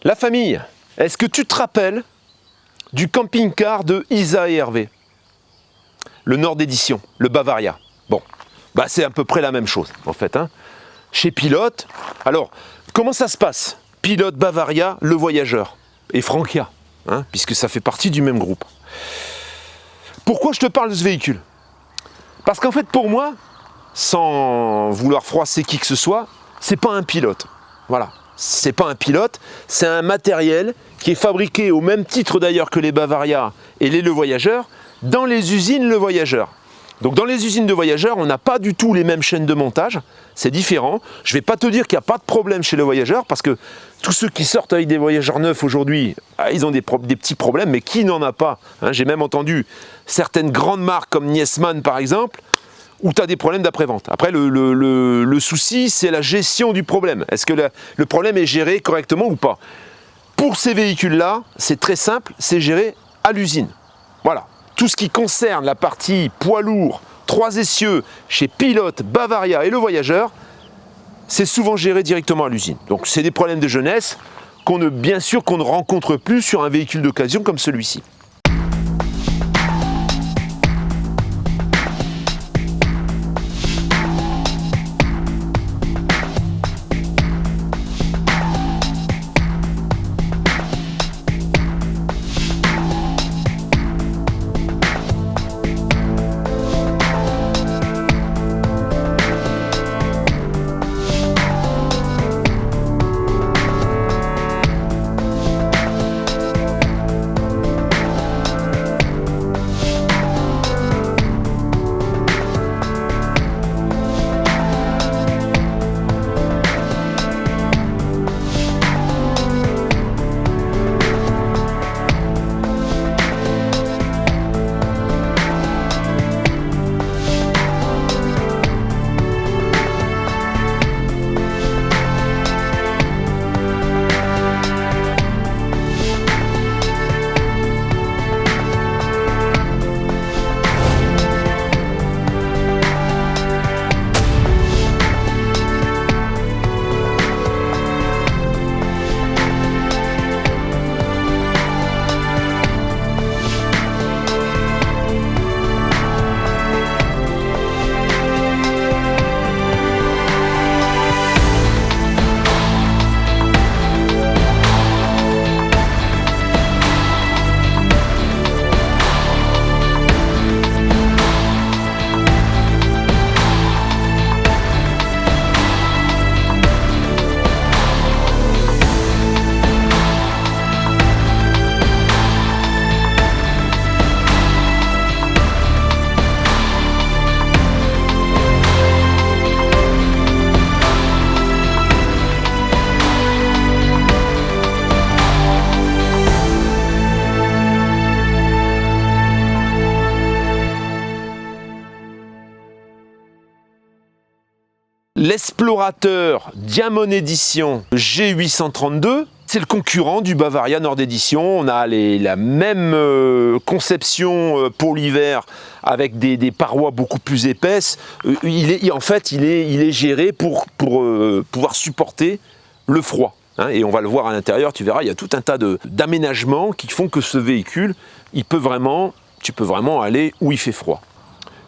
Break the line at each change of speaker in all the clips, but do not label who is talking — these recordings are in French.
La famille, est-ce que tu te rappelles du camping-car de Isa et Hervé? Le Nord Édition, le Bavaria. Bon, bah c'est à peu près la même chose en fait. Hein. Chez Pilote, alors comment ça se passe? Pilote, Bavaria, le Voyageur et Frankia, hein, puisque ça fait partie du même groupe. Pourquoi je te parle de ce véhicule? Parce qu'en fait pour moi, sans vouloir froisser qui que ce soit, c'est pas un pilote. Voilà. C'est pas un pilote, c'est un matériel qui est fabriqué au même titre d'ailleurs que les Bavaria et les Le Voyageur, dans les usines Le Voyageur. Donc dans les usines de Voyageur, on n'a pas du tout les mêmes chaînes de montage, c'est différent. Je ne vais pas te dire qu'il n'y a pas de problème chez Le Voyageur, parce que tous ceux qui sortent avec des Voyageurs neufs aujourd'hui, ils ont des petits problèmes, mais qui n'en a pas, hein? J'ai même entendu certaines grandes marques comme Niesman par exemple, où tu as des problèmes d'après-vente. Après, le souci, c'est la gestion du problème. Est-ce que le problème est géré correctement ou pas? Pour ces véhicules-là, c'est très simple, c'est géré à l'usine. Voilà. Tout ce qui concerne la partie poids lourd, 3 essieux, chez Pilote, Bavaria et Le Voyageur, c'est souvent géré directement à l'usine. Donc c'est des problèmes de jeunesse bien sûr qu'on ne rencontre plus sur un véhicule d'occasion comme celui-ci. L'Explorateur Diamond Edition G832, c'est le concurrent du Bavaria Nord Edition. On a la même conception pour l'hiver avec des parois beaucoup plus épaisses. En fait, il est géré pour pouvoir supporter le froid. Hein, et on va le voir à l'intérieur, tu verras, il y a tout un tas d'aménagements qui font que ce véhicule, tu peux vraiment aller où il fait froid.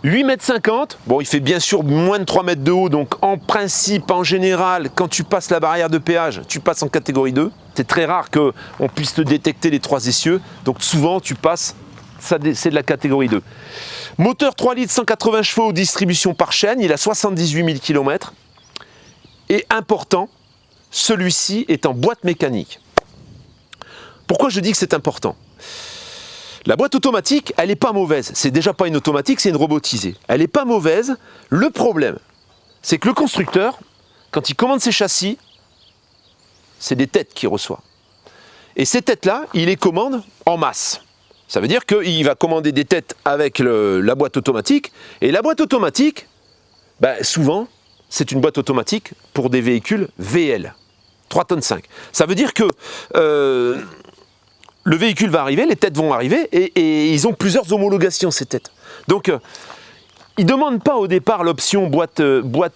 8,50 m, bon il fait bien sûr moins de 3 mètres de haut, donc en principe, en général, quand tu passes la barrière de péage, tu passes en catégorie 2. C'est très rare qu'on puisse te détecter les 3 essieux, donc souvent tu passes, c'est de la catégorie 2. Moteur 3 litres, 180 chevaux, distribution par chaîne, il a 78 000 km. Et important, celui-ci est en boîte mécanique. Pourquoi je dis que c'est important ? La boîte automatique, elle n'est pas mauvaise. C'est déjà pas une automatique, c'est une robotisée. Elle n'est pas mauvaise. Le problème, c'est que le constructeur, quand il commande ses châssis, c'est des têtes qu'il reçoit. Et ces têtes-là, il les commande en masse. Ça veut dire qu'il va commander des têtes avec la boîte automatique. Et la boîte automatique, souvent, c'est une boîte automatique pour des véhicules VL. 3,5 tonnes. Ça veut dire que le véhicule va arriver, les têtes vont arriver et ils ont plusieurs homologations, ces têtes. Donc, ils ne demandent pas au départ l'option boîte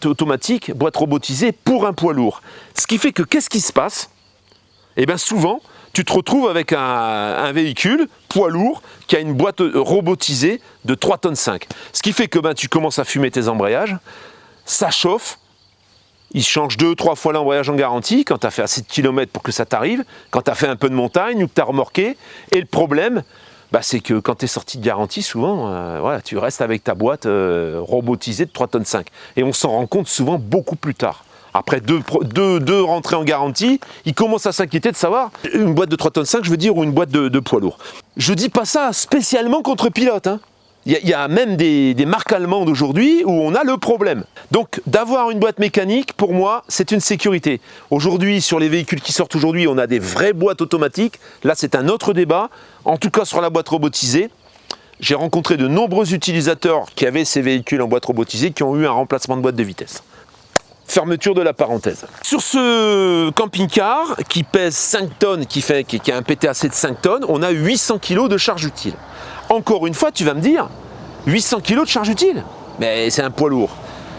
automatique, boîte robotisée pour un poids lourd. Ce qui fait que, qu'est-ce qui se passe ? et bien souvent, tu te retrouves avec un véhicule poids lourd qui a une boîte robotisée de 3,5 tonnes. Ce qui fait que tu commences à fumer tes embrayages, ça chauffe, il change 2-3 fois l'embrayage en garantie quand tu as fait assez de kilomètres pour que ça t'arrive, quand tu as fait un peu de montagne ou que tu as remorqué. Et le problème, c'est que quand tu es sorti de garantie, souvent, voilà, tu restes avec ta boîte robotisée de 3,5 tonnes. Et on s'en rend compte souvent beaucoup plus tard. Après deux rentrées en garantie, ils commencent à s'inquiéter de savoir une boîte de 3,5 tonnes, je veux dire, ou une boîte de poids lourd. Je dis pas ça spécialement contre pilote, hein. Il y a même des marques allemandes aujourd'hui où on a le problème. Donc d'avoir une boîte mécanique, pour moi, c'est une sécurité. Aujourd'hui, sur les véhicules qui sortent aujourd'hui, on a des vraies boîtes automatiques. Là, c'est un autre débat. En tout cas, sur la boîte robotisée, j'ai rencontré de nombreux utilisateurs qui avaient ces véhicules en boîte robotisée qui ont eu un remplacement de boîte de vitesse. Fermeture de la parenthèse. Sur ce camping-car qui pèse 5 tonnes, qui a un PTAC de 5 tonnes, on a 800 kg de charge utile. Encore une fois, tu vas me dire, 800 kg de charge utile, mais c'est un poids lourd.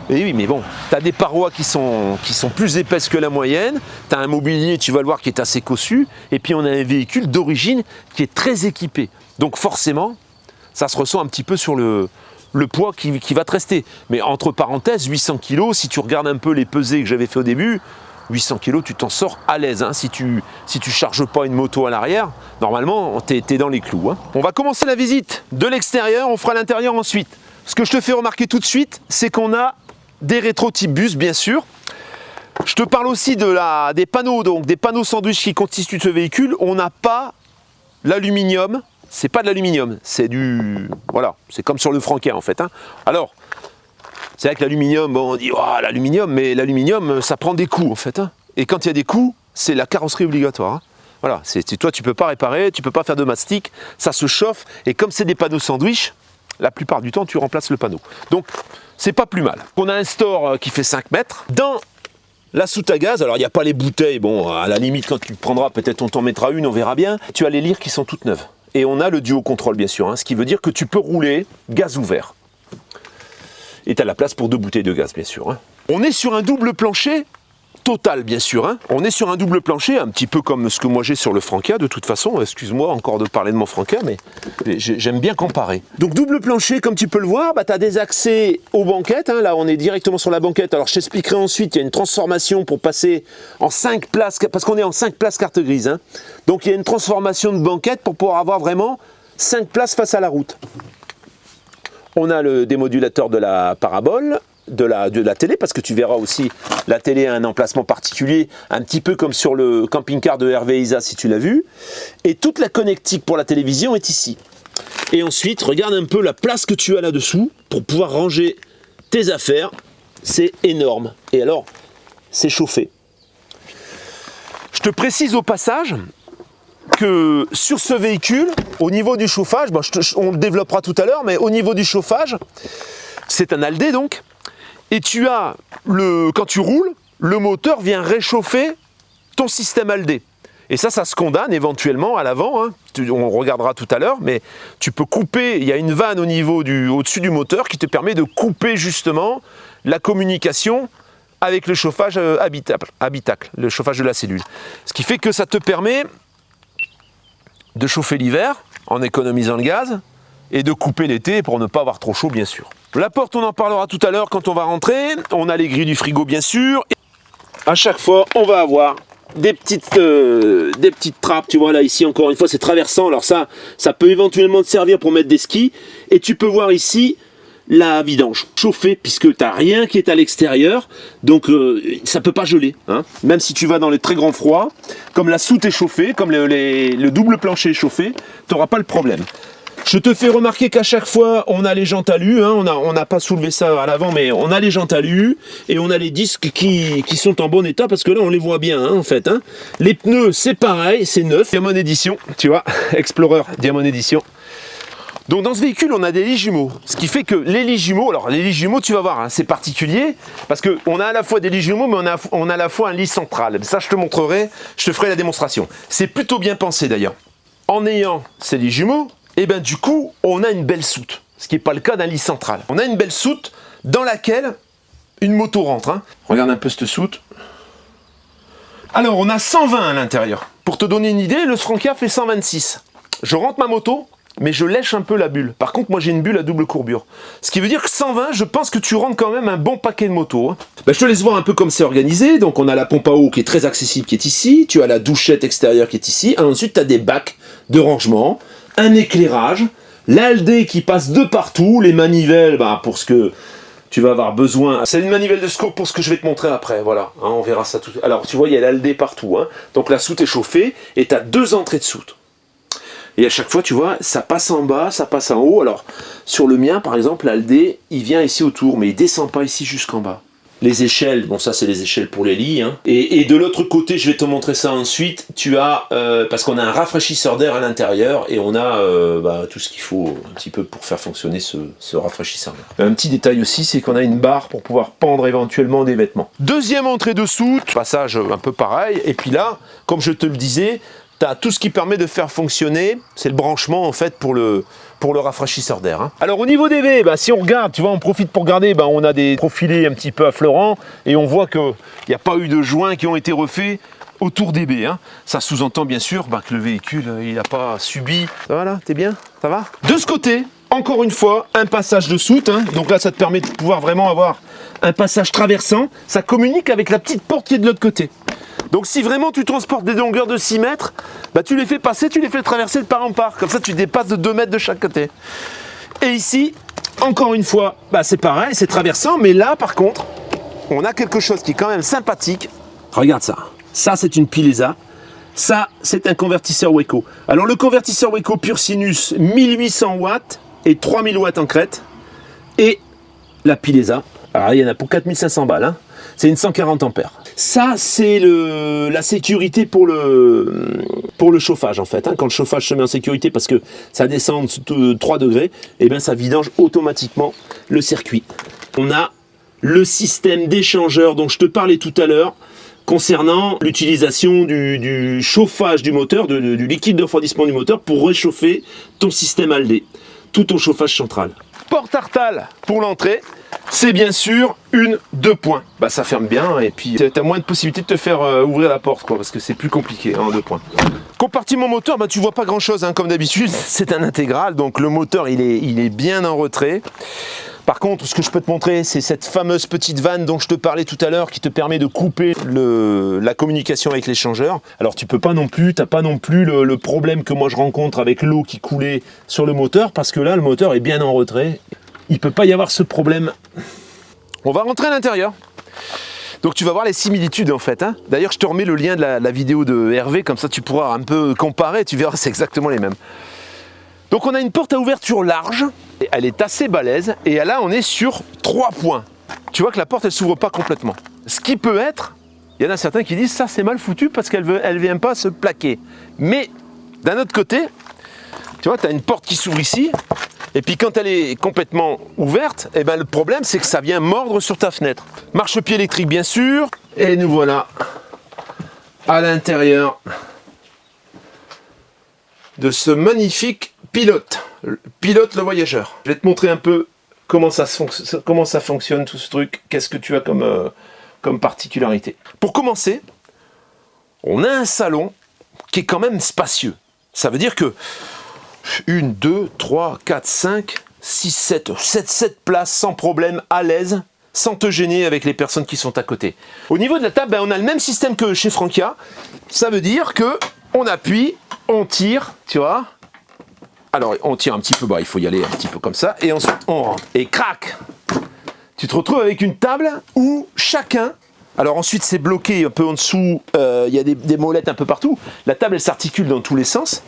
Et oui, mais bon, tu as des parois qui sont plus épaisses que la moyenne, tu as un mobilier, tu vas le voir, qui est assez cossu, et puis on a un véhicule d'origine qui est très équipé. Donc forcément, ça se ressent un petit peu sur le poids qui va te rester. Mais entre parenthèses, 800 kg, si tu regardes un peu les pesées que j'avais fait au début, 800 kg, tu t'en sors à l'aise. Hein. Si tu charges pas une moto à l'arrière, normalement, tu es dans les clous. Hein. On va commencer la visite de l'extérieur, on fera l'intérieur ensuite. Ce que je te fais remarquer tout de suite, c'est qu'on a des rétros type bus, bien sûr. Je te parle aussi des panneaux, donc des panneaux sandwich qui constituent ce véhicule. On n'a pas l'aluminium. C'est pas de l'aluminium, c'est du... Voilà, c'est comme sur le Franquet en fait. Hein. Alors, c'est vrai que l'aluminium, bon, on dit, oh, l'aluminium, mais l'aluminium, ça prend des coûts en fait. Hein. Et quand il y a des coûts, c'est la carrosserie obligatoire. Hein. Voilà, toi tu peux pas réparer, tu peux pas faire de mastic, ça se chauffe, et comme c'est des panneaux sandwich, la plupart du temps tu remplaces le panneau. Donc, c'est pas plus mal. On a un store qui fait 5 mètres. Dans la soute à gaz, alors il n'y a pas les bouteilles, bon, à la limite quand tu prendras, peut-être on t'en mettra une, on verra bien. Tu as les lyres qui sont toutes neuves. Et on a le duo contrôle bien sûr, hein, ce qui veut dire que tu peux rouler gaz ouvert. Et tu as la place pour 2 bouteilles de gaz bien sûr. Hein. On est sur un double plancher total bien sûr. Hein. On est sur un double plancher, un petit peu comme ce que moi j'ai sur le Franca de toute façon. Excuse-moi encore de parler de mon Franca, mais j'aime bien comparer. Donc double plancher, comme tu peux le voir, tu as des accès aux banquettes. Hein. Là on est directement sur la banquette. Alors je t'expliquerai ensuite, il y a une transformation pour passer en 5 places, parce qu'on est en 5 places carte grise. Hein. Donc il y a une transformation de banquette pour pouvoir avoir vraiment 5 places face à la route. On a le démodulateur de la parabole, de la télé, parce que tu verras aussi la télé a un emplacement particulier, un petit peu comme sur le camping-car de Hervé Isa si tu l'as vu. Et toute la connectique pour la télévision est ici. Et ensuite, regarde un peu la place que tu as là-dessous pour pouvoir ranger tes affaires. C'est énorme. Et alors, c'est chauffé. Je te précise au passage que sur ce véhicule, au niveau du chauffage, on le développera tout à l'heure, mais au niveau du chauffage, c'est un Aldé donc, et tu as, quand tu roules, le moteur vient réchauffer ton système Aldé. Et ça se condamne éventuellement à l'avant, hein. On regardera tout à l'heure, mais tu peux couper, il y a une vanne au-dessus du moteur qui te permet de couper justement la communication avec le chauffage habitacle, le chauffage de la cellule. Ce qui fait que ça te permet de chauffer l'hiver en économisant le gaz et de couper l'été pour ne pas avoir trop chaud bien sûr. La porte on en parlera tout à l'heure quand on va rentrer, on a les grilles du frigo bien sûr. Et à chaque fois on va avoir des petites trappes, tu vois là ici encore une fois c'est traversant, alors ça peut éventuellement te servir pour mettre des skis et tu peux voir ici la vidange chauffée puisque tu n'as rien qui est à l'extérieur, donc ça peut pas geler, hein. Même si tu vas dans les très grands froids, comme la soute est chauffée, comme le double plancher est chauffé, tu n'auras pas le problème. Je te fais remarquer qu'à chaque fois on a les jantes alu, hein, on n'a pas soulevé ça à l'avant, mais on a les jantes alu et on a les disques qui sont en bon état parce que là on les voit bien hein, en fait. Hein. Les pneus c'est pareil, c'est neuf. Diamond Edition, tu vois, Explorer Diamond Edition. Donc dans ce véhicule on a des lits jumeaux, ce qui fait que les lits jumeaux, alors les lits jumeaux tu vas voir, hein, c'est particulier parce qu'on a à la fois des lits jumeaux mais on a à la fois un lit central. Ça je te montrerai, je te ferai la démonstration. C'est plutôt bien pensé d'ailleurs. En ayant ces lits jumeaux, et bien du coup on a une belle soute, ce qui n'est pas le cas d'un lit central. On a une belle soute dans laquelle une moto rentre. Hein. Regarde un peu cette soute. Alors on a 120 à l'intérieur. Pour te donner une idée, le Frankia fait 126. Je rentre ma moto, mais je lèche un peu la bulle. Par contre, moi j'ai une bulle à double courbure. Ce qui veut dire que 120, je pense que tu rentres quand même un bon paquet de motos. Hein. Ben, je te laisse voir un peu comme c'est organisé. Donc on a la pompe à eau qui est très accessible qui est ici. Tu as la douchette extérieure qui est ici. Et ensuite, tu as des bacs de rangement, un éclairage, l'ALD qui passe de partout, les manivelles pour ce que tu vas avoir besoin. C'est une manivelle de secours pour ce que je vais te montrer après. Voilà, hein, on verra ça tout. Alors tu vois, il y a l'ALD partout. Hein. Donc la soute est chauffée et tu as 2 entrées de soute. Et à chaque fois, tu vois, ça passe en bas, ça passe en haut. Alors, sur le mien, par exemple, l'ALD, il vient ici autour, mais il descend pas ici jusqu'en bas. Les échelles, bon ça c'est les échelles pour les lits. Hein. Et de l'autre côté, je vais te montrer ça ensuite, tu as, parce qu'on a un rafraîchisseur d'air à l'intérieur, et on a tout ce qu'il faut un petit peu pour faire fonctionner ce rafraîchisseur d'air. Un petit détail aussi, c'est qu'on a une barre pour pouvoir pendre éventuellement des vêtements. Deuxième entrée de soute, passage un peu pareil, et puis là, comme je te le disais, tu as tout ce qui permet de faire fonctionner, c'est le branchement en fait pour le rafraîchisseur d'air. Hein. Alors au niveau des baies, si on regarde, tu vois, on profite pour regarder, on a des profilés un petit peu affleurants et on voit qu'il n'y a pas eu de joints qui ont été refaits autour des baies. Hein. Ça sous-entend bien sûr que le véhicule il n'a pas subi. Ça va là, t'es bien? Ça va? De ce côté, encore une fois, un passage de soute. Hein. Donc là, ça te permet de pouvoir vraiment avoir un passage traversant. Ça communique avec la petite porte qui est de l'autre côté. Donc si vraiment tu transportes des longueurs de 6 mètres, tu les fais passer, tu les fais traverser de part en part. Comme ça, tu dépasses de 2 mètres de chaque côté. Et ici, encore une fois, c'est pareil, c'est traversant. Mais là, par contre, on a quelque chose qui est quand même sympathique. Regarde ça. Ça, c'est une Pilesa. Ça, c'est un convertisseur Weco. Alors, le convertisseur Weco Pure Sinus, 1800 watts et 3000 watts en crête. Et la Pilesa, alors il y en a pour 4500 balles. Hein. C'est une 140 ampères. Ça, c'est la sécurité pour le chauffage, en fait. Hein. Quand le chauffage se met en sécurité, parce que ça descend de 3 degrés, et bien ça vidange automatiquement le circuit. On a le système d'échangeur dont je te parlais tout à l'heure, concernant l'utilisation du chauffage du moteur, du liquide de refroidissement du moteur, pour réchauffer ton système ALD, tout ton chauffage central. Porte Artal pour l'entrée. C'est bien sûr une 2 points. Ça ferme bien et puis tu as moins de possibilités de te faire ouvrir la porte parce que c'est plus compliqué en 2 points. Compartiment moteur, tu vois pas grand chose comme d'habitude, c'est un intégral donc le moteur il est bien en retrait. Par contre, ce que je peux te montrer, c'est cette fameuse petite vanne dont je te parlais tout à l'heure qui te permet de couper la communication avec l'échangeur. Alors tu n'as pas non plus le problème que moi je rencontre avec l'eau qui coulait sur le moteur parce que là le moteur est bien en retrait. Il ne peut pas y avoir ce problème. On va rentrer à l'intérieur. Donc tu vas voir les similitudes en fait. Hein. D'ailleurs je te remets le lien de la vidéo de Hervé, comme ça tu pourras un peu comparer, tu verras c'est exactement les mêmes. Donc on a une porte à ouverture large, elle est assez balèze, et là on est sur 3 points. Tu vois que la porte elle s'ouvre pas complètement. Ce qui peut être, il y en a certains qui disent ça c'est mal foutu parce qu'elle vient pas se plaquer. Mais d'un autre côté, tu vois tu as une porte qui s'ouvre ici, et puis quand elle est complètement ouverte, le problème c'est que ça vient mordre sur ta fenêtre. Marchepied électrique bien sûr, et nous voilà à l'intérieur de ce magnifique Pilote le voyageur. Je vais te montrer un peu comment ça fonctionne tout ce truc, qu'est-ce que tu as comme particularité. Pour commencer, on a un salon qui est quand même spacieux. Ça veut dire que 1, 2, 3, 4, 5, 6, 7 places sans problème, à l'aise, sans te gêner avec les personnes qui sont à côté. Au niveau de la table, on a le même système que chez Frankia. Ça veut dire que on appuie, on tire, tu vois. Alors on tire un petit peu, il faut y aller un petit peu comme ça, et ensuite on rentre. Et crac, tu te retrouves avec une table où chacun, alors ensuite c'est bloqué un peu en dessous, il y a des molettes un peu partout, la table elle s'articule dans tous les sens.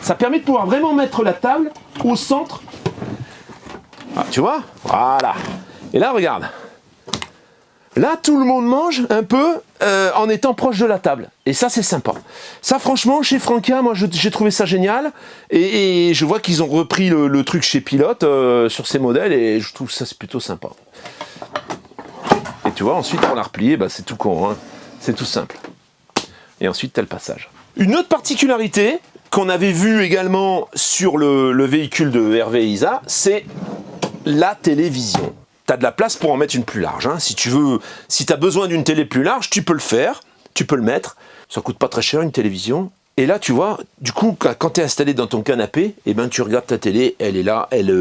Ça permet de pouvoir vraiment mettre la table au centre. Ah, tu vois? Voilà. Et là, regarde. Là, tout le monde mange un peu en étant proche de la table. Et ça, c'est sympa. Ça, franchement, chez Frankia, moi, j'ai trouvé ça génial. Et je vois qu'ils ont repris le truc chez Pilote sur ces modèles. Et je trouve ça, c'est plutôt sympa. Et tu vois, ensuite, pour la replier, c'est tout con. Hein. C'est tout simple. Et ensuite, tu as le passage. Une autre particularité qu'on avait vue également sur le véhicule de Hervé et Isa, c'est la télévision. Tu as de la place pour en mettre une plus large. Hein. Si tu as besoin d'une télé plus large, tu peux le faire, tu peux le mettre. Ça coûte pas très cher une télévision. Et là, tu vois, du coup, quand tu es installé dans ton canapé, eh ben, tu regardes ta télé, elle est là, elle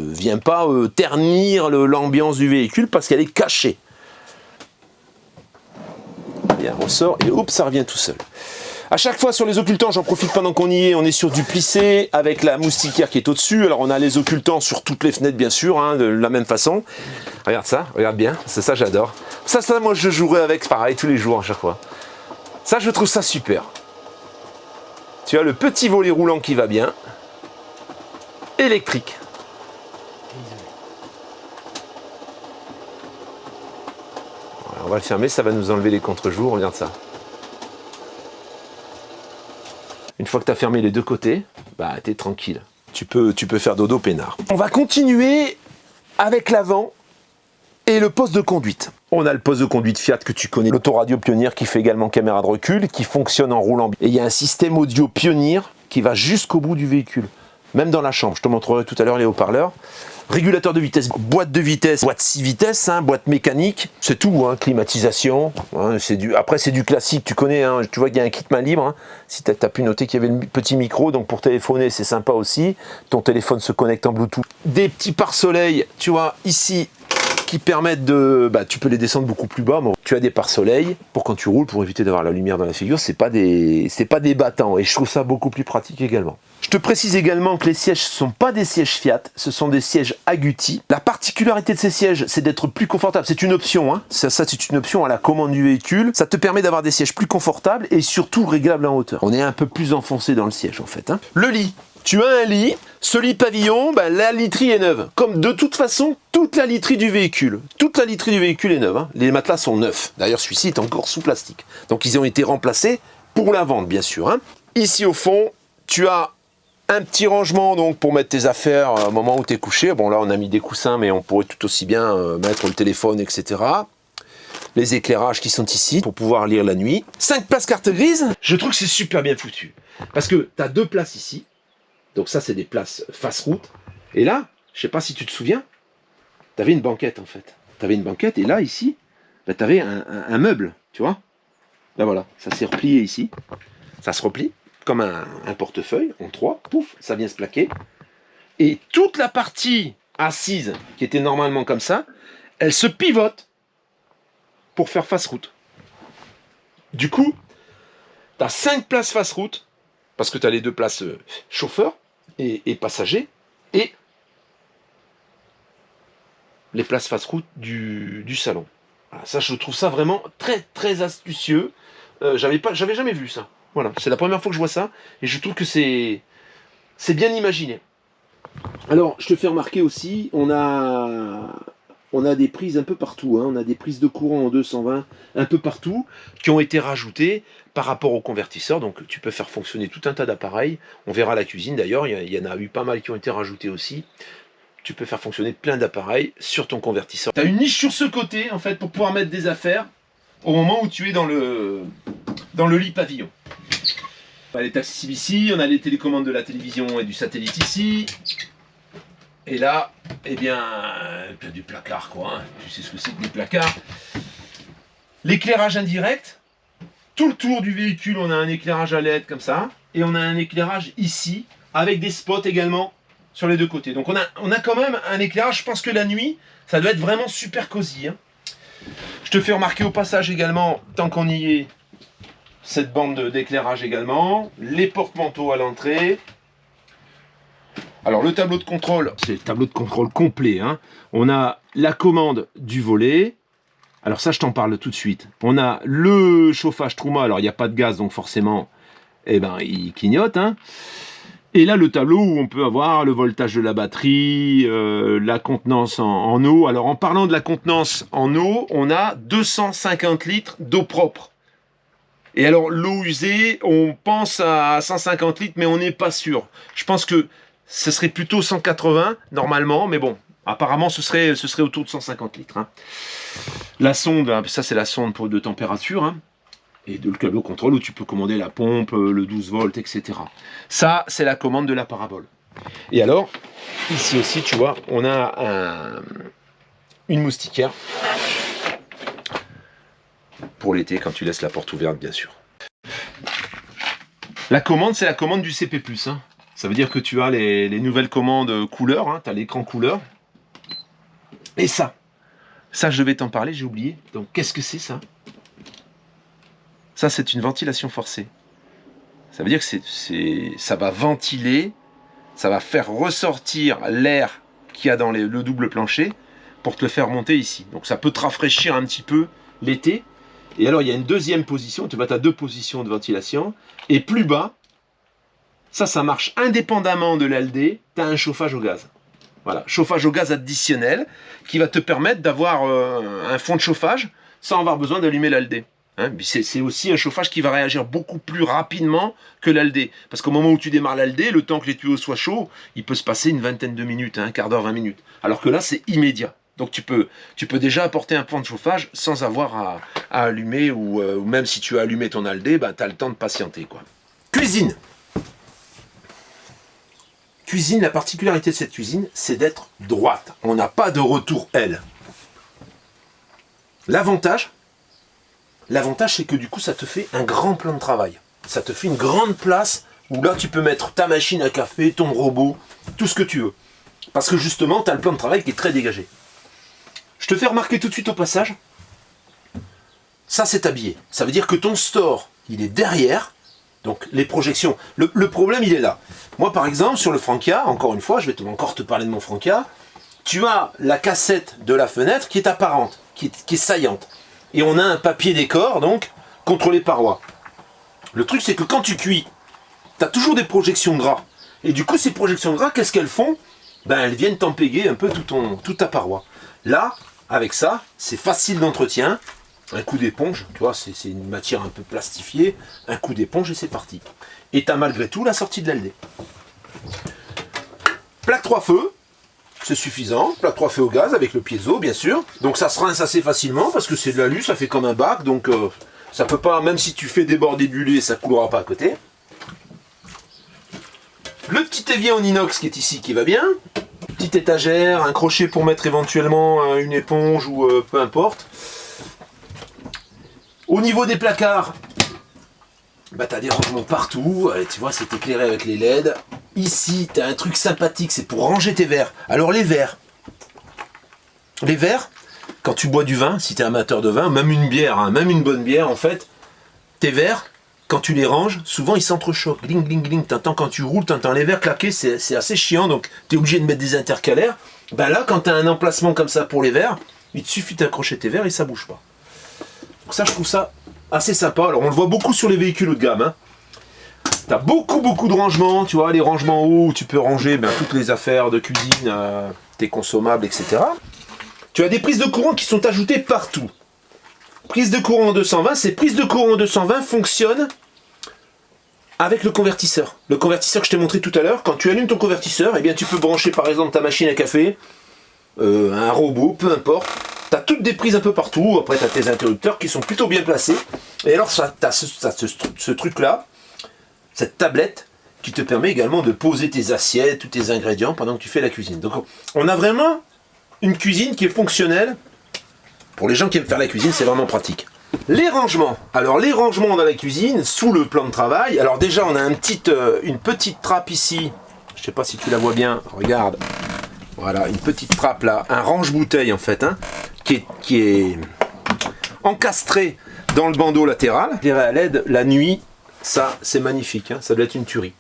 vient pas ternir l'ambiance du véhicule parce qu'elle est cachée. Bien, on sort et oups, ça revient tout seul. À chaque fois sur les occultants, j'en profite pendant qu'on y est, on est sur du plissé avec la moustiquaire qui est au-dessus. Alors on a les occultants sur toutes les fenêtres bien sûr, hein, de la même façon. Regarde ça, regarde bien, c'est ça j'adore. Ça moi je jouerai avec pareil tous les jours à chaque fois. Ça je trouve ça super. Tu as le petit volet roulant qui va bien, électrique. Voilà, on va le fermer, ça va nous enlever les contre-jours, regarde ça. Une fois que tu as fermé les deux côtés, bah t'es tranquille. Tu peux faire dodo peinard. On va continuer avec l'avant et le poste de conduite. On a le poste de conduite Fiat que tu connais, l'autoradio Pioneer qui fait également caméra de recul, qui fonctionne en roulant. Et il y a un système audio Pioneer qui va jusqu'au bout du véhicule, même dans la chambre. Je te montrerai tout à l'heure les haut-parleurs. Régulateur de vitesse, boîte 6 vitesses, hein, boîte mécanique, c'est tout, hein, climatisation. Hein, après c'est du classique, tu connais, hein, tu vois qu'il y a un kit main libre. Hein, si tu as pu noter qu'il y avait le petit micro, donc pour téléphoner c'est sympa aussi. Ton téléphone se connecte en Bluetooth. Des petits pare-soleil, tu vois, ici, qui permettent de... Bah, tu peux les descendre beaucoup plus bas. Mais tu as des pare-soleil pour quand tu roules, pour éviter d'avoir la lumière dans la figure. C'est pas des battants. Et je trouve ça beaucoup plus pratique également. Je te précise également que les sièges ne sont pas des sièges Fiat. Ce sont des sièges Agouti. La particularité de ces sièges, c'est d'être plus confortable. C'est une option. Hein. Ça c'est une option à la commande du véhicule. Ça te permet d'avoir des sièges plus confortables et surtout réglables en hauteur. On est un peu plus enfoncé dans le siège en fait. Hein. Le lit. Tu as un lit, ce lit pavillon, bah, la literie est neuve. Comme de toute façon, toute la literie du véhicule. Toute la literie du véhicule est neuve. Hein. Les matelas sont neufs. D'ailleurs, celui-ci est encore sous plastique. Donc, ils ont été remplacés pour la vente, bien sûr. Hein. Ici, au fond, tu as un petit rangement donc, pour mettre tes affaires au moment où tu es couché. Bon, là, on a mis des coussins, mais on pourrait tout aussi bien mettre le téléphone, etc. Les éclairages qui sont ici pour pouvoir lire la nuit. 5 places carte grise. Je trouve que c'est super bien foutu. Parce que tu as 2 places ici. Donc ça, c'est des places face route. Et là, je sais pas si tu te souviens, tu avais une banquette en fait. Tu avais une banquette et là, ici, bah, tu avais un meuble, tu vois. Là voilà, ça s'est replié ici. Ça se replie comme un portefeuille en 3. Pouf, ça vient se plaquer. Et toute la partie assise, qui était normalement comme ça, elle se pivote pour faire face route. Du coup, tu as 5 places face route, parce que tu as les 2 places chauffeur et passager, et les places face route du salon. Voilà, ça, je trouve ça vraiment très très astucieux. J'avais jamais vu ça. Voilà, c'est la première fois que je vois ça, et je trouve que c'est bien imaginé. Alors, je te fais remarquer aussi, on a des prises un peu partout, hein. On a des prises de courant en 220 un peu partout qui ont été rajoutées par rapport au convertisseur. Donc tu peux faire fonctionner tout un tas d'appareils. On verra à la cuisine d'ailleurs, il y en a eu pas mal qui ont été rajoutés aussi. Tu peux faire fonctionner plein d'appareils sur ton convertisseur. Tu as une niche sur ce côté en fait pour pouvoir mettre des affaires au moment où tu es dans le lit pavillon. On a les accessibles ici, on a les télécommandes de la télévision et du satellite ici. Et là, eh bien, tu as du placard, quoi. Hein. Tu sais ce que c'est que des placards. L'éclairage indirect. Tout le tour du véhicule, on a un éclairage à LED comme ça. Et on a un éclairage ici, avec des spots également sur les 2 côtés. Donc on a quand même un éclairage. Je pense que la nuit, ça doit être vraiment super cosy. Hein. Je te fais remarquer au passage également, tant qu'on y est, cette bande d'éclairage également. Les porte-manteaux à l'entrée. Alors le tableau de contrôle, c'est le tableau de contrôle complet. Hein. On a la commande du volet. Alors ça, je t'en parle tout de suite. On a le chauffage Truma. Alors il n'y a pas de gaz, donc forcément, eh ben, il clignote. Hein. Et là, le tableau où on peut avoir le voltage de la batterie, la contenance en eau. Alors en parlant de la contenance en eau, on a 250 litres d'eau propre. Et alors l'eau usée, on pense à 150 litres, mais on n'est pas sûr. Je pense que ce serait plutôt 180 normalement, mais bon, apparemment ce serait autour de 150 litres. Hein. La sonde, ça c'est la sonde de température, hein, et le câble contrôle où tu peux commander la pompe, le 12 volts, etc. Ça, c'est la commande de la parabole. Et alors, ici aussi, tu vois, on a une moustiquaire pour l'été quand tu laisses la porte ouverte, bien sûr. La commande, c'est la commande du CP+. Hein. Ça veut dire que tu as les nouvelles commandes couleurs, hein, tu as l'écran couleur. Et ça, je vais t'en parler, j'ai oublié. Donc, qu'est-ce que c'est ça? Ça, c'est une ventilation forcée. Ça veut dire que ça va ventiler, ça va faire ressortir l'air qu'il y a dans le double plancher pour te le faire monter ici. Donc, ça peut te rafraîchir un petit peu l'été. Et alors, il y a une deuxième position, tu as deux positions de ventilation. Et plus bas, ça marche indépendamment de l'ALD, tu as un chauffage au gaz. Voilà, chauffage au gaz additionnel qui va te permettre d'avoir un fond de chauffage sans avoir besoin d'allumer l'ALD. Hein, c'est aussi un chauffage qui va réagir beaucoup plus rapidement que l'ALD. Parce qu'au moment où tu démarres l'ALD, le temps que les tuyaux soient chauds, il peut se passer une vingtaine de minutes, un quart d'heure, 20 minutes. Alors que là, c'est immédiat. Donc tu peux déjà apporter un point de chauffage sans avoir à allumer ou même si tu as allumé ton ALD, ben, tu as le temps de patienter, quoi. Cuisine. Cuisine, la particularité de cette cuisine, c'est d'être droite. On n'a pas de retour L. L'avantage, c'est que du coup, ça te fait un grand plan de travail. Ça te fait une grande place où là, tu peux mettre ta machine à café, ton robot, tout ce que tu veux. Parce que justement, tu as le plan de travail qui est très dégagé. Je te fais remarquer tout de suite au passage, ça c'est habillé. Ça veut dire que ton store, il est derrière, donc les projections. Le problème, il est là. Moi, par exemple, sur le Frankia, encore une fois, je vais encore te parler de mon Frankia, tu as la cassette de la fenêtre qui est apparente, qui est saillante. Et on a un papier décor, donc, contre les parois. Le truc, c'est que quand tu cuis, tu as toujours des projections de gras. Et du coup, ces projections de gras, qu'est-ce qu'elles font? Ben, elles viennent t'empéguer un peu toute ta paroi. Là, avec ça, c'est facile d'entretien. Un coup d'éponge, tu vois, c'est une matière un peu plastifiée. Un coup d'éponge et c'est parti. Et tu as malgré tout la sortie de l'ALD. Plaque 3 feux, c'est suffisant. Plaque 3 feux au gaz avec le piezo, bien sûr. Donc ça se rince assez facilement parce que c'est de l'alu, ça fait comme un bac. Donc ça peut pas, même si tu fais déborder du lait, ça coulera pas à côté. Le petit évier en inox qui est ici, qui va bien. Petite étagère, un crochet pour mettre éventuellement une éponge ou peu importe. Au niveau des placards, bah tu as des rangements partout, tu vois, c'est éclairé avec les LED. Ici, tu as un truc sympathique, c'est pour ranger tes verres. Alors les verres, quand tu bois du vin, si tu es amateur de vin, même une bière, hein, même une bonne bière en fait, tes verres, quand tu les ranges, souvent ils s'entrechoquent. Gling, gling, gling. T'entends quand tu roules, t'entends les verres claquer, c'est assez chiant, donc tu es obligé de mettre des intercalaires. Ben là, quand tu as un emplacement comme ça pour les verres, il te suffit d'accrocher tes verres et ça bouge pas. Donc ça, je trouve ça assez sympa. Alors on le voit beaucoup sur les véhicules haut de gamme. Hein. Tu as beaucoup de rangements, tu vois, les rangements hauts où tu peux ranger toutes les affaires de cuisine, tes consommables, etc. Tu as des prises de courant qui sont ajoutées partout. Prise de courant en 220, ces prises de courant en 220 fonctionnent avec le convertisseur. Le convertisseur que je t'ai montré tout à l'heure, quand tu allumes ton convertisseur, eh bien tu peux brancher par exemple ta machine à café, un robot, peu importe. Tu as toutes des prises un peu partout, après tu as tes interrupteurs qui sont plutôt bien placés. Et alors tu as ce truc-là, cette tablette, qui te permet également de poser tes assiettes, tous tes ingrédients pendant que tu fais la cuisine. Donc on a vraiment une cuisine qui est fonctionnelle. Pour les gens qui aiment faire la cuisine, c'est vraiment pratique. Les rangements. Alors les rangements dans la cuisine, sous le plan de travail. Alors déjà, on a une petite trappe ici. Je ne sais pas si tu la vois bien. Regarde. Voilà, une petite trappe là. Un range-bouteille en fait. Hein, qui est encastré dans le bandeau latéral. Éclairé à LED la nuit. Ça, c'est magnifique. Hein, ça doit être une tuerie.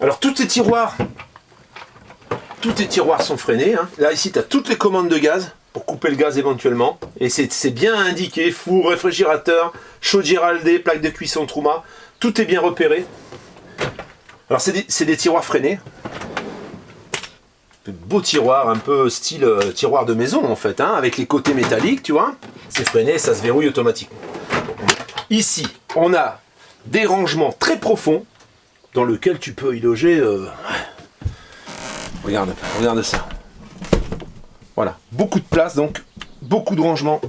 Alors tous tes tiroirs sont freinés. Hein. Là, ici, tu as toutes les commandes de gaz. Pour couper le gaz éventuellement. Et c'est bien indiqué, four, réfrigérateur, chaudière ALD, plaque de cuisson Truma, tout est bien repéré. Alors c'est des tiroirs freinés. De beaux tiroirs, un peu style tiroir de maison en fait, hein, avec les côtés métalliques, tu vois. C'est freiné, ça se verrouille automatiquement. Ici, on a des rangements très profonds dans lesquels tu peux y loger... Regarde ça. Voilà, beaucoup de place, donc beaucoup de rangements.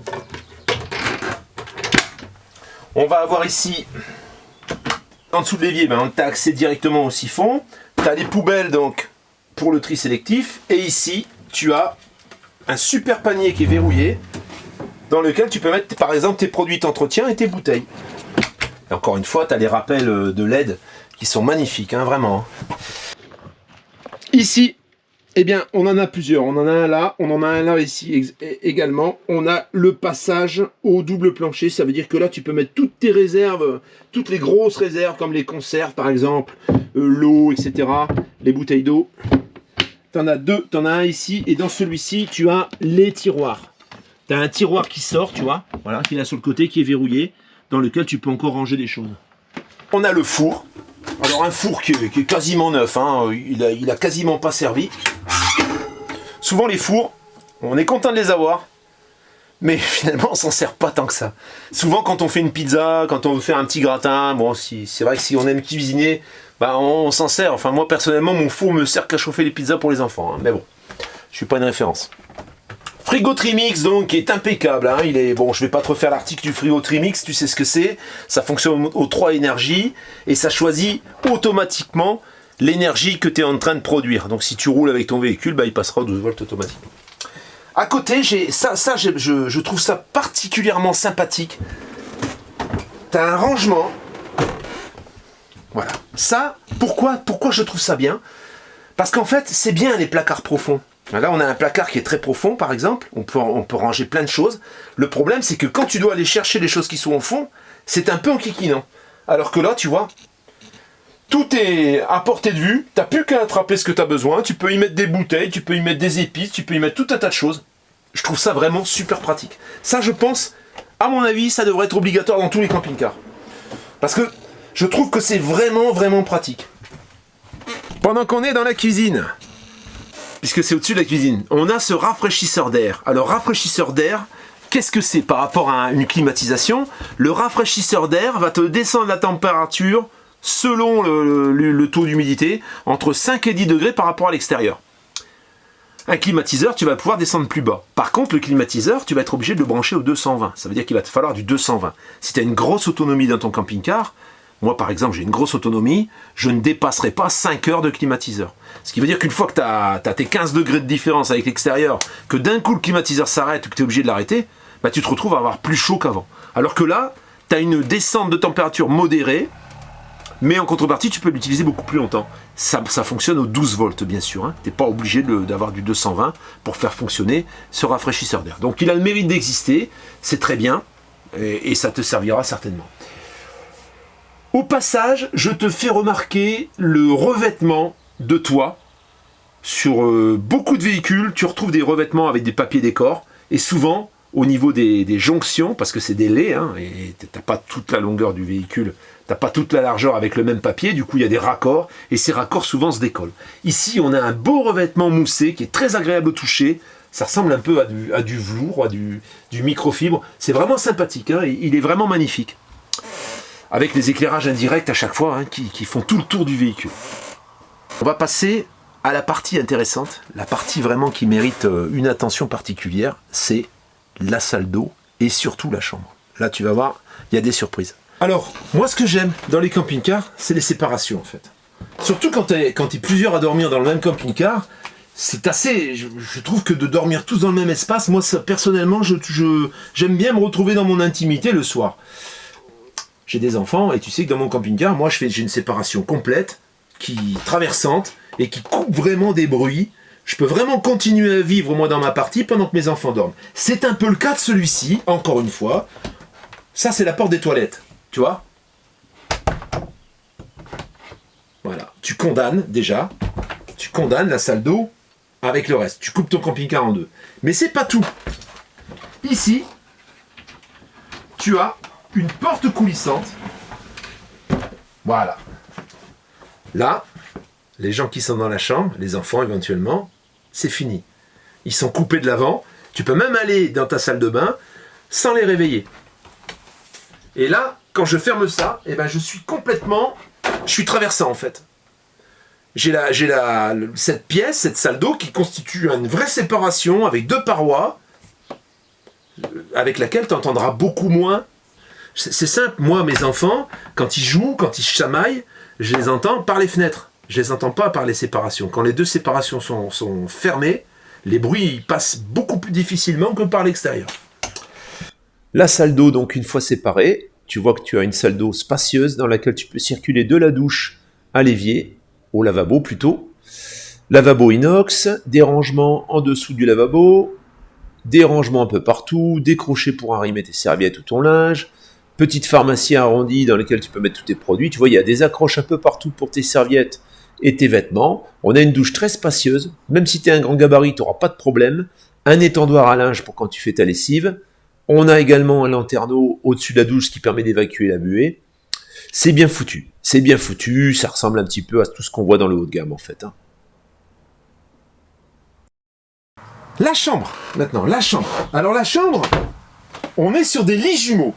On va avoir ici, en dessous de l'évier, tu as accès directement au siphon. Tu as des poubelles donc pour le tri sélectif. Et ici, tu as un super panier qui est verrouillé, dans lequel tu peux mettre par exemple tes produits d'entretien et tes bouteilles. Et encore une fois, tu as les rappels de LED qui sont magnifiques, hein, vraiment. Ici, eh bien, on en a plusieurs. On en a un là, on en a un là ici également. On a le passage au double plancher. Ça veut dire que là, tu peux mettre toutes tes réserves, toutes les grosses réserves, comme les conserves par exemple, l'eau, etc. Les bouteilles d'eau. Tu en as deux, tu en as un ici. Et dans celui-ci, tu as les tiroirs. Tu as un tiroir qui sort, tu vois, voilà, qui est là sur le côté, qui est verrouillé, dans lequel tu peux encore ranger des choses. On a le four. Alors un four qui est quasiment neuf, hein. Il a quasiment pas servi. Souvent les fours, on est content de les avoir, mais finalement on s'en sert pas tant que ça. Souvent quand on fait une pizza, quand on veut faire un petit gratin, bon, c'est vrai que si on aime cuisiner, bah, on s'en sert. Enfin moi personnellement mon four me sert qu'à chauffer les pizzas pour les enfants, hein. Mais bon, je suis pas une référence. Frigo Trimix donc qui est impeccable, hein. Bon, je vais pas te refaire l'article du frigo Trimix, tu sais ce que c'est. Ça fonctionne aux 3 énergies et ça choisit automatiquement l'énergie que tu es en train de produire. Donc si tu roules avec ton véhicule, bah, il passera aux 12 volts automatiquement. À côté, je trouve ça particulièrement sympathique. Tu as un rangement. Voilà. Ça, pourquoi je trouve ça bien? Parce qu'en fait, c'est bien les placards profonds. Là, on a un placard qui est très profond, par exemple. On peut ranger plein de choses. Le problème, c'est que quand tu dois aller chercher les choses qui sont au fond, c'est un peu enquiquinant. Alors que là, tu vois, tout est à portée de vue. Tu n'as plus qu'à attraper ce que tu as besoin. Tu peux y mettre des bouteilles, tu peux y mettre des épices, tu peux y mettre tout un tas de choses. Je trouve ça vraiment super pratique. Ça, je pense, à mon avis, ça devrait être obligatoire dans tous les camping-cars. Parce que je trouve que c'est vraiment, vraiment pratique. Pendant qu'on est dans la cuisine, puisque c'est au-dessus de la cuisine, on a ce rafraîchisseur d'air. Alors, rafraîchisseur d'air, qu'est-ce que c'est par rapport à une climatisation? Le rafraîchisseur d'air va te descendre la température selon le taux d'humidité entre 5 et 10 degrés par rapport à l'extérieur. Un climatiseur, tu vas pouvoir descendre plus bas. Par contre, le climatiseur, tu vas être obligé de le brancher au 220. Ça veut dire qu'il va te falloir du 220. Si tu as une grosse autonomie dans ton camping-car, moi, par exemple, j'ai une grosse autonomie, je ne dépasserai pas 5 heures de climatiseur. Ce qui veut dire qu'une fois que tu as tes 15 degrés de différence avec l'extérieur, que d'un coup le climatiseur s'arrête ou que tu es obligé de l'arrêter, bah, tu te retrouves à avoir plus chaud qu'avant. Alors que là, tu as une descente de température modérée, mais en contrepartie, tu peux l'utiliser beaucoup plus longtemps. Ça fonctionne aux 12 volts, bien sûr. Hein. Tu n'es pas obligé d'avoir du 220 pour faire fonctionner ce rafraîchisseur d'air. Donc il a le mérite d'exister, c'est très bien, et ça te servira certainement. Au passage, je te fais remarquer le revêtement de toit. Sur beaucoup de véhicules, tu retrouves des revêtements avec des papiers décor. Et souvent, au niveau des jonctions, parce que c'est des laits, hein, et tu n'as pas toute la longueur du véhicule, tu n'as pas toute la largeur avec le même papier, du coup il y a des raccords, et ces raccords souvent se décollent. Ici, on a un beau revêtement moussé qui est très agréable au toucher. Ça ressemble un peu à du velours, à du microfibre. C'est vraiment sympathique, hein, il est vraiment magnifique. Avec les éclairages indirects à chaque fois, hein, qui font tout le tour du véhicule. On va passer à la partie intéressante, la partie vraiment qui mérite une attention particulière, c'est la salle d'eau et surtout la chambre. Là, tu vas voir, il y a des surprises. Alors, moi, ce que j'aime dans les camping-cars, c'est les séparations, en fait. Surtout quand t'es plusieurs à dormir dans le même camping-car, c'est assez... Je trouve que de dormir tous dans le même espace, moi, ça, personnellement, j'aime bien me retrouver dans mon intimité le soir. J'ai des enfants, et tu sais que dans mon camping-car, moi, j'ai une séparation complète, traversante, et qui coupe vraiment des bruits. Je peux vraiment continuer à vivre, moi, dans ma partie, pendant que mes enfants dorment. C'est un peu le cas de celui-ci, encore une fois. Ça, c'est la porte des toilettes, tu vois. Voilà, tu condamnes, déjà, tu condamnes la salle d'eau avec le reste. Tu coupes ton camping-car en deux. Mais c'est pas tout. Ici, tu as une porte coulissante. Voilà. Là, les gens qui sont dans la chambre, les enfants éventuellement, c'est fini. Ils sont coupés de l'avant. Tu peux même aller dans ta salle de bain sans les réveiller. Et là, quand je ferme ça, eh ben, je suis traversant en fait. J'ai cette pièce, cette salle d'eau qui constitue une vraie séparation avec deux parois avec laquelle tu entendras beaucoup moins. C'est simple, moi, mes enfants, quand ils jouent, quand ils chamaillent, je les entends par les fenêtres. Je les entends pas par les séparations. Quand les deux séparations sont fermées, les bruits passent beaucoup plus difficilement que par l'extérieur. La salle d'eau, donc, une fois séparée, tu vois que tu as une salle d'eau spacieuse dans laquelle tu peux circuler de la douche à l'évier, au lavabo plutôt. Lavabo inox, des rangements en dessous du lavabo, des rangements un peu partout, des crochets pour arrimer tes serviettes ou ton linge, petite pharmacie arrondie dans laquelle tu peux mettre tous tes produits. Tu vois, il y a des accroches un peu partout pour tes serviettes et tes vêtements. On a une douche très spacieuse. Même si tu es un grand gabarit, tu n'auras pas de problème. Un étendoir à linge pour quand tu fais ta lessive. On a également un lanterneau au-dessus de la douche qui permet d'évacuer la buée. C'est bien foutu. C'est bien foutu. Ça ressemble un petit peu à tout ce qu'on voit dans le haut de gamme en fait. La chambre, maintenant, la chambre. Alors la chambre, on est sur des lits jumeaux.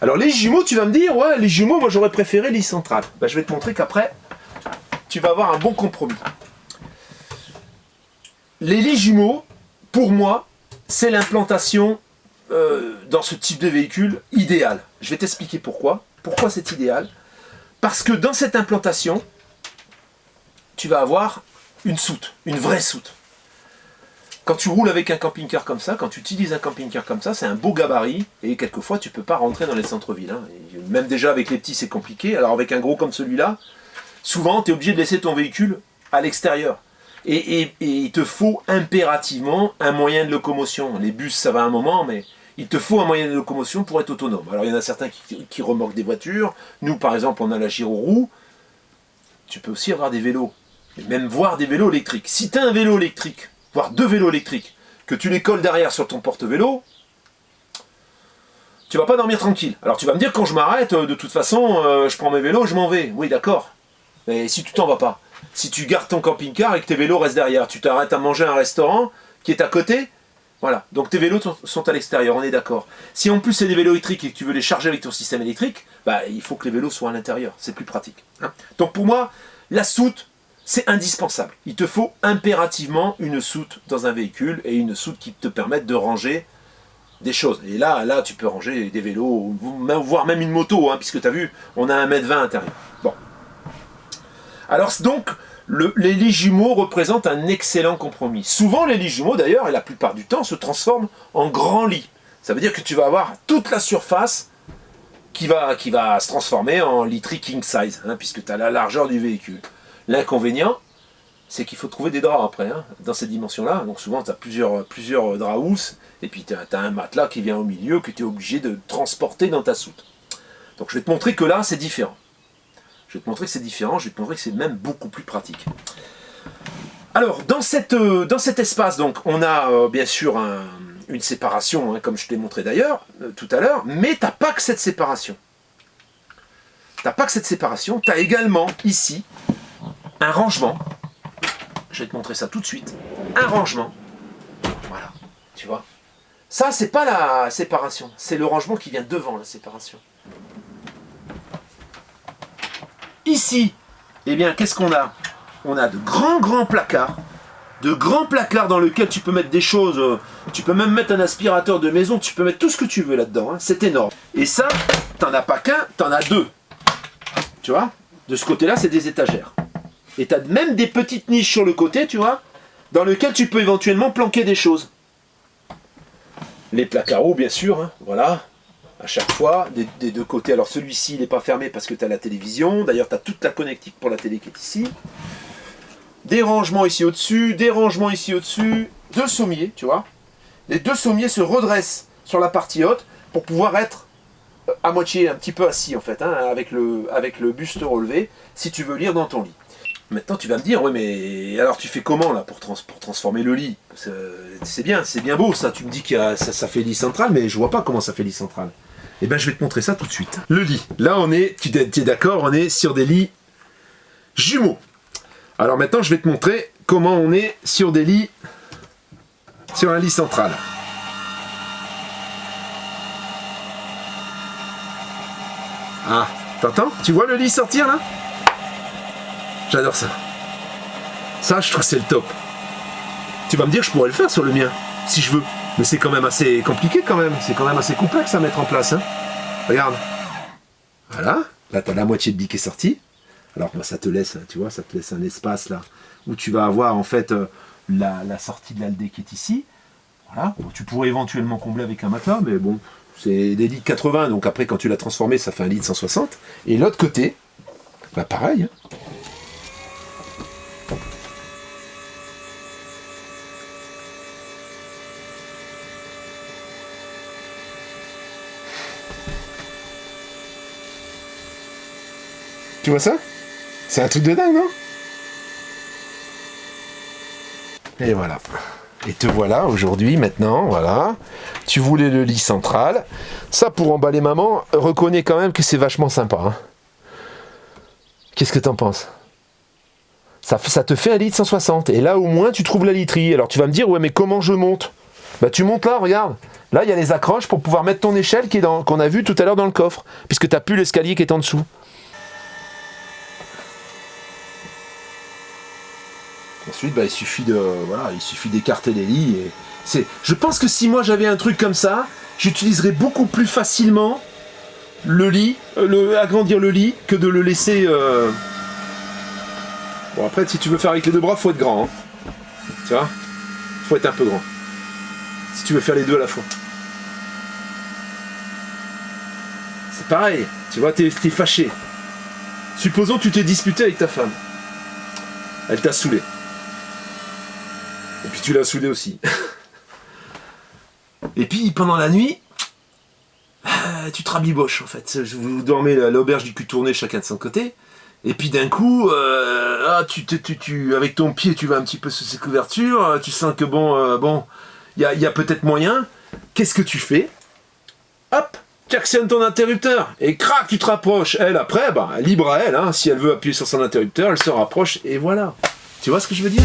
Alors les jumeaux, tu vas me dire, ouais, les jumeaux, moi j'aurais préféré lit central. Ben, je vais te montrer qu'après, tu vas avoir un bon compromis. Les lits jumeaux, pour moi, c'est l'implantation dans ce type de véhicule idéal. Je vais t'expliquer pourquoi. Pourquoi c'est idéal? Parce que dans cette implantation, tu vas avoir une soute, une vraie soute. Quand tu roules avec un camping-car comme ça, quand tu utilises un camping-car comme ça, c'est un beau gabarit et quelquefois tu ne peux pas rentrer dans les centres-villes. Hein. Même déjà avec les petits c'est compliqué, alors avec un gros comme celui-là, souvent tu es obligé de laisser ton véhicule à l'extérieur. Et il te faut impérativement un moyen de locomotion. Les bus ça va un moment, mais il te faut un moyen de locomotion pour être autonome. Alors il y en a certains qui remorquent des voitures, nous par exemple on a la Giro-Roue, tu peux aussi avoir des vélos, et même voir des vélos électriques. Si tu as un vélo électrique, voire deux vélos électriques, que tu les colles derrière sur ton porte-vélo, tu vas pas dormir tranquille. Alors tu vas me dire, quand je m'arrête, de toute façon, je prends mes vélos, je m'en vais. Oui, d'accord. Mais si tu t'en vas pas, si tu gardes ton camping-car et que tes vélos restent derrière, tu t'arrêtes à manger à un restaurant qui est à côté, voilà. Donc tes vélos sont à l'extérieur, on est d'accord. Si en plus c'est des vélos électriques et que tu veux les charger avec ton système électrique, bah, il faut que les vélos soient à l'intérieur, c'est plus pratique. Hein. Donc pour moi, la soute, c'est indispensable. Il te faut impérativement une soute dans un véhicule et une soute qui te permette de ranger des choses. Et là tu peux ranger des vélos, voire même une moto, hein, puisque tu as vu, on a 1,20 m à l'intérieur. Bon. Alors donc, les lits jumeaux représentent un excellent compromis. Souvent, les lits jumeaux, d'ailleurs, et la plupart du temps, se transforment en grands lits. Ça veut dire que tu vas avoir toute la surface qui va se transformer en literie king size, hein, puisque tu as la largeur du véhicule. L'inconvénient, c'est qu'il faut trouver des draps après, hein, dans ces dimensions-là. Donc souvent, tu as plusieurs draps housses, et puis tu as un matelas qui vient au milieu que tu es obligé de transporter dans ta soute. Donc je vais te montrer que là, c'est différent. Je vais te montrer que c'est différent, je vais te montrer que c'est même beaucoup plus pratique. Alors, dans cet espace, donc, on a bien sûr une séparation, hein, comme je te l'ai montré d'ailleurs, tout à l'heure, mais tu n'as pas que cette séparation. Tu n'as pas que cette séparation, tu as également ici un rangement. Je vais te montrer ça tout de suite. Un rangement. Voilà, tu vois. Ça, c'est pas la séparation, c'est le rangement qui vient devant la séparation. Ici, eh bien, qu'est-ce qu'on a? On a de grands placards. De grands placards dans lesquels tu peux mettre des choses. Tu peux même mettre un aspirateur de maison, tu peux mettre tout ce que tu veux là-dedans. Hein, c'est énorme. Et ça, t'en as pas qu'un, t'en as deux. Tu vois? De ce côté-là, c'est des étagères. Et tu as même des petites niches sur le côté, tu vois, dans lesquelles tu peux éventuellement planquer des choses. Les placards hauts, bien sûr, hein, voilà, à chaque fois, des deux côtés. Alors celui-ci, il n'est pas fermé parce que tu as la télévision. D'ailleurs, tu as toute la connectique pour la télé qui est ici. Des rangements ici au-dessus, des rangements ici au-dessus. Deux sommiers, tu vois. Les deux sommiers se redressent sur la partie haute pour pouvoir être à moitié, un petit peu assis en fait, hein, avec le buste relevé, si tu veux lire dans ton lit. Maintenant tu vas me dire, ouais mais alors tu fais comment là pour transformer le lit? C'est bien beau ça, tu me dis que ça fait lit central, mais je vois pas comment ça fait lit central. Eh bien je vais te montrer ça tout de suite. Le lit, là on est, tu es d'accord, on est sur des lits jumeaux. Alors maintenant je vais te montrer comment on est sur des lits, sur un lit central. Ah, t'entends? Tu vois le lit sortir là? J'adore ça. Ça, je trouve que c'est le top. Tu vas me dire, je pourrais le faire sur le mien, si je veux. Mais c'est quand même assez compliqué quand même. C'est quand même assez complexe à mettre en place. Hein. Regarde. Voilà. Là, tu as la moitié de lit qui est sortie. Alors, moi, ça te laisse, tu vois, ça te laisse un espace là où tu vas avoir en fait la sortie de l'aldé qui est ici. Voilà. Donc, tu pourrais éventuellement combler avec un matelas, mais bon, C'est des litres 80, donc après quand tu l'as transformé, ça fait un litre 160. Et l'autre côté, bah pareil. Hein. Tu vois ça? C'est un truc de dingue, non? Et voilà. Et te voilà aujourd'hui, maintenant, voilà. Tu voulais le lit central. Ça, pour emballer maman, reconnais quand même que c'est vachement sympa. Hein. Qu'est-ce que t'en penses? Ça te fait un litre 160. Et là, au moins, tu trouves la literie. Alors, tu vas me dire, ouais, mais comment je monte? Bah, tu montes là, regarde. Là, il y a les accroches pour pouvoir mettre ton échelle qu'on a vu tout à l'heure dans le coffre. Puisque t'as plus l'escalier qui est en dessous. Ensuite, bah, il suffit d'écarter les lits. Je pense que si moi j'avais un truc comme ça, j'utiliserais beaucoup plus facilement le lit, agrandir le lit, que de le laisser. Bon, après, si tu veux faire avec les deux bras, faut être grand. Hein. Tu vois, faut être un peu grand. Si tu veux faire les deux à la fois. C'est pareil. Tu vois, t'es fâché. Supposons que tu t'es disputé avec ta femme. Elle t'a saoulé. Et puis tu l'as saoulé aussi. Et puis pendant la nuit, tu te rabiboches en fait. Vous dormez à l'auberge du cul tourné chacun de son côté. Et puis d'un coup, avec ton pied tu vas un petit peu sous ses couvertures. Tu sens que il y a peut-être moyen. Qu'est-ce que tu fais? Hop, tu actionnes ton interrupteur. Et crac, tu te rapproches. Elle après, libre à elle. Hein, si elle veut appuyer sur son interrupteur, elle se rapproche et voilà. Tu vois ce que je veux dire?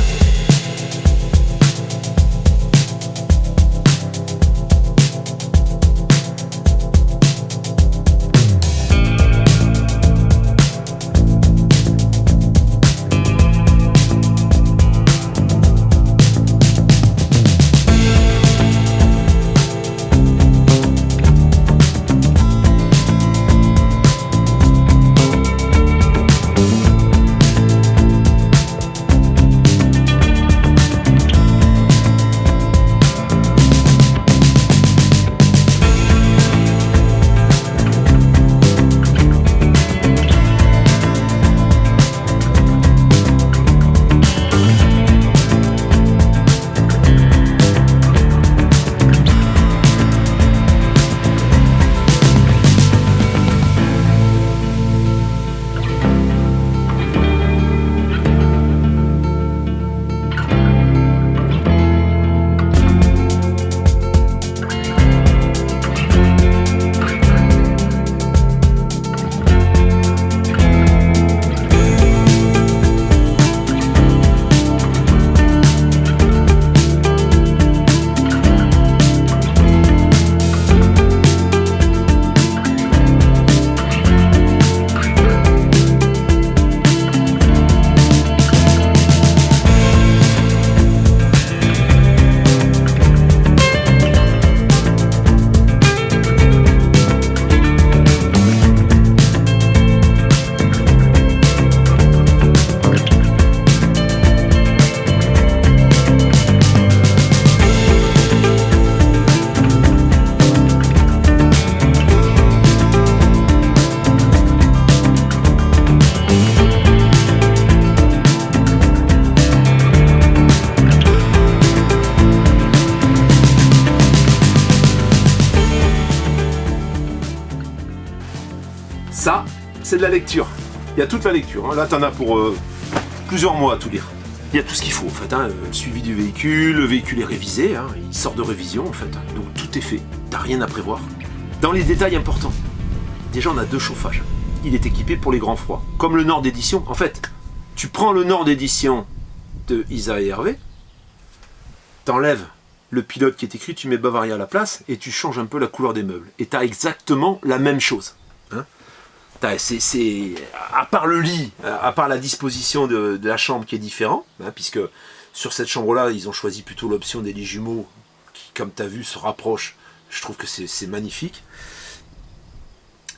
Ça, c'est de la lecture. Il y a toute la lecture. Hein. Là, t'en as pour plusieurs mois à tout lire. Il y a tout ce qu'il faut, en fait. Hein. Le suivi du véhicule, le véhicule est révisé. Hein. Il sort de révision, en fait. Donc, tout est fait. T'as rien à prévoir. Dans les détails importants, déjà, on a 2 chauffages. Il est équipé pour les grands froids. Comme le Nord d'édition. En fait, tu prends le Nord d'édition de Isa et Hervé, t'enlèves le pilote qui est écrit, tu mets Bavaria à la place et tu changes un peu la couleur des meubles. Et t'as exactement la même chose. Hein, à part le lit, à part la disposition de la chambre qui est différent, hein, puisque sur cette chambre-là, ils ont choisi plutôt l'option des lits jumeaux qui, comme tu as vu, se rapprochent. Je trouve que c'est magnifique.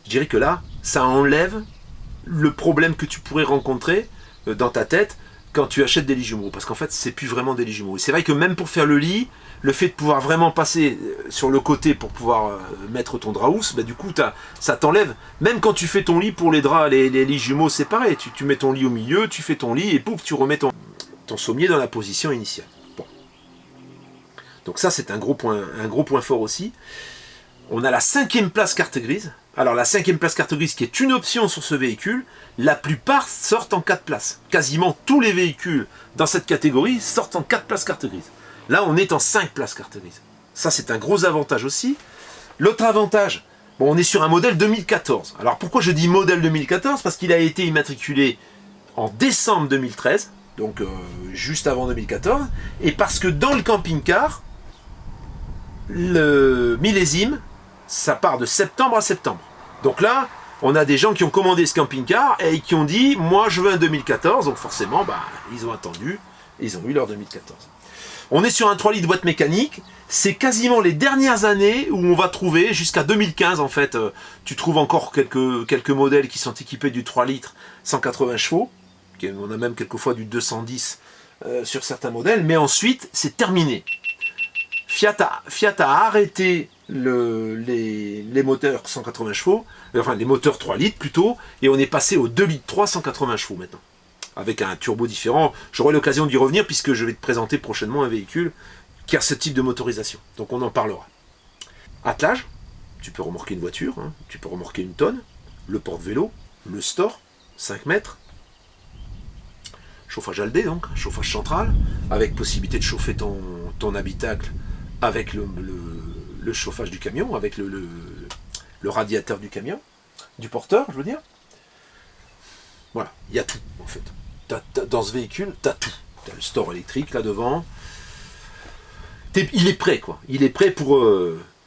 Je dirais que là, ça enlève le problème que tu pourrais rencontrer dans ta tête quand tu achètes des lits jumeaux, parce qu'en fait c'est plus vraiment des lits jumeaux. Et c'est vrai que même pour faire le lit, le fait de pouvoir vraiment passer sur le côté pour pouvoir mettre ton drap housse, bah, du coup ça t'enlève, même quand tu fais ton lit pour les draps, les lits jumeaux c'est pareil, tu mets ton lit au milieu, tu fais ton lit et pouf, tu remets ton sommier dans la position initiale. Bon. Donc ça c'est un gros point fort aussi. On a la 5e place carte grise. Alors la 5e place carte grise qui est une option sur ce véhicule, la plupart sortent en 4 places. Quasiment tous les véhicules dans cette catégorie sortent en 4 places carte grise. Là on est en 5 places carte grise. Ça c'est un gros avantage aussi. L'autre avantage, bon, on est sur un modèle 2014. Alors pourquoi je dis modèle 2014? Parce qu'il a été immatriculé en décembre 2013, donc juste avant 2014, et parce que dans le camping-car, le millésime, ça part de septembre à septembre. Donc là, on a des gens qui ont commandé ce camping-car et qui ont dit, moi je veux un 2014, donc forcément, bah, ils ont attendu, ils ont eu leur 2014. On est sur un 3 litres boîte mécanique, c'est quasiment les dernières années où on va trouver, jusqu'à 2015 en fait, tu trouves encore quelques modèles qui sont équipés du 3 litres 180 chevaux, on a même quelquefois du 210 sur certains modèles, mais ensuite c'est terminé. Fiat a arrêté les moteurs 180 chevaux, enfin les moteurs 3 litres plutôt, et on est passé aux 2 litres 3 180 chevaux maintenant, avec un turbo différent. J'aurai l'occasion d'y revenir puisque je vais te présenter prochainement un véhicule qui a ce type de motorisation, donc on en parlera. Attelage, tu peux remorquer une voiture, hein, tu peux remorquer une tonne, le porte-vélo, le store, 5 mètres, chauffage Aldé donc, chauffage central, avec possibilité de chauffer ton habitacle avec le chauffage du camion, avec le radiateur du camion, du porteur, je veux dire. Voilà, il y a tout en fait. Dans ce véhicule, tu as tout. Tu as le store électrique là devant. Il est prêt quoi. Il est prêt pour...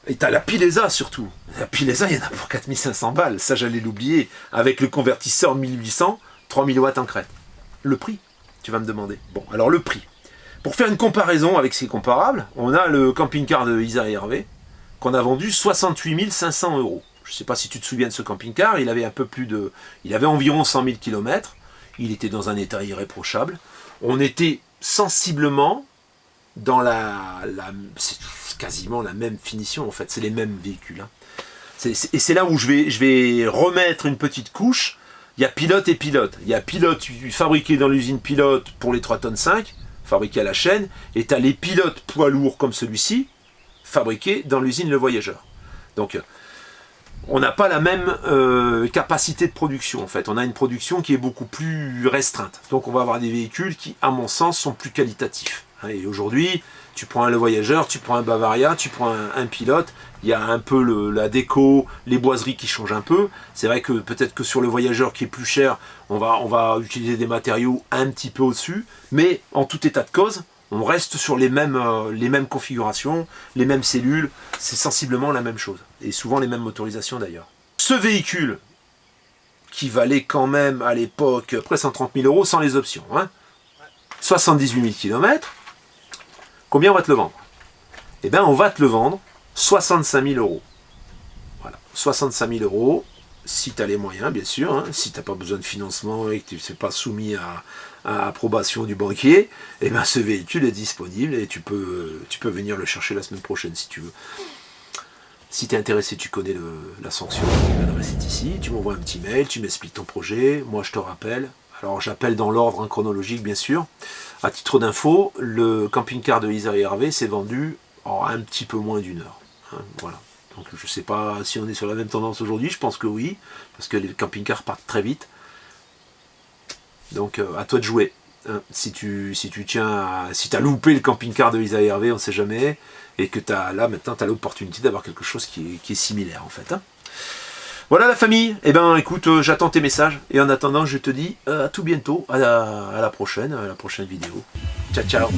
Et tu as la Pilesa surtout. La Pilesa, il y en a pour 4500 balles. Ça, j'allais l'oublier. Avec le convertisseur 1800, 3000 watts en crête. Le prix, tu vas me demander. Bon, alors le prix. Pour faire une comparaison avec ces comparables, on a le camping-car de Isa et Hervé qu'on a vendu 68 500 €. Je ne sais pas si tu te souviens de ce camping-car, il avait il avait environ 100 000 km, il était dans un état irréprochable. On était sensiblement dans c'est quasiment la même finition en fait, c'est les mêmes véhicules. Hein. Et c'est là où je vais remettre une petite couche. Il y a pilote et pilote. Il y a pilote fabriqué dans l'usine Pilote pour les 3 tonnes 5, fabriqué à la chaîne, et tu as les pilotes poids lourds comme celui-ci, fabriqués dans l'usine Le Voyageur. Donc on n'a pas la même capacité de production en fait, on a une production qui est beaucoup plus restreinte. Donc on va avoir des véhicules qui, à mon sens, sont plus qualitatifs. Et aujourd'hui, tu prends un Le Voyageur, tu prends un Bavaria, tu prends un Pilote, il y a un peu la déco, les boiseries qui changent un peu. C'est vrai que peut-être que sur le Voyageur qui est plus cher, on va utiliser des matériaux un petit peu au-dessus, mais en tout état de cause, on reste sur les mêmes configurations, les mêmes cellules, c'est sensiblement la même chose. Et souvent les mêmes motorisations d'ailleurs. Ce véhicule, qui valait quand même à l'époque près 130 000 € sans les options, hein, 78 000 km, combien on va te le vendre? Eh bien on va te le vendre 65 000 €. Voilà, 65 000 €, si tu as les moyens bien sûr, hein, si tu n'as pas besoin de financement et que tu ne sais pas soumis à approbation du banquier, eh bien ce véhicule est disponible et tu peux venir le chercher la semaine prochaine si tu veux. Si tu es intéressé, tu connais la sanction, l'adresse est ici, tu m'envoies un petit mail, tu m'expliques ton projet, moi je te rappelle. Alors j'appelle dans l'ordre chronologique bien sûr. À titre d'info, le camping-car de Isa et Hervé s'est vendu en un petit peu moins d'1 heure. Hein, voilà. Donc je ne sais pas si on est sur la même tendance aujourd'hui, je pense que oui, parce que les camping-cars partent très vite. Donc à toi de jouer. Hein. Si tu as loupé le camping-car de Isa et Hervé, on ne sait jamais, et que là maintenant tu as l'opportunité d'avoir quelque chose qui est similaire en fait. Hein. Voilà la famille, eh ben écoute, j'attends tes messages, et en attendant je te dis à tout bientôt, à la prochaine vidéo. Ciao ciao.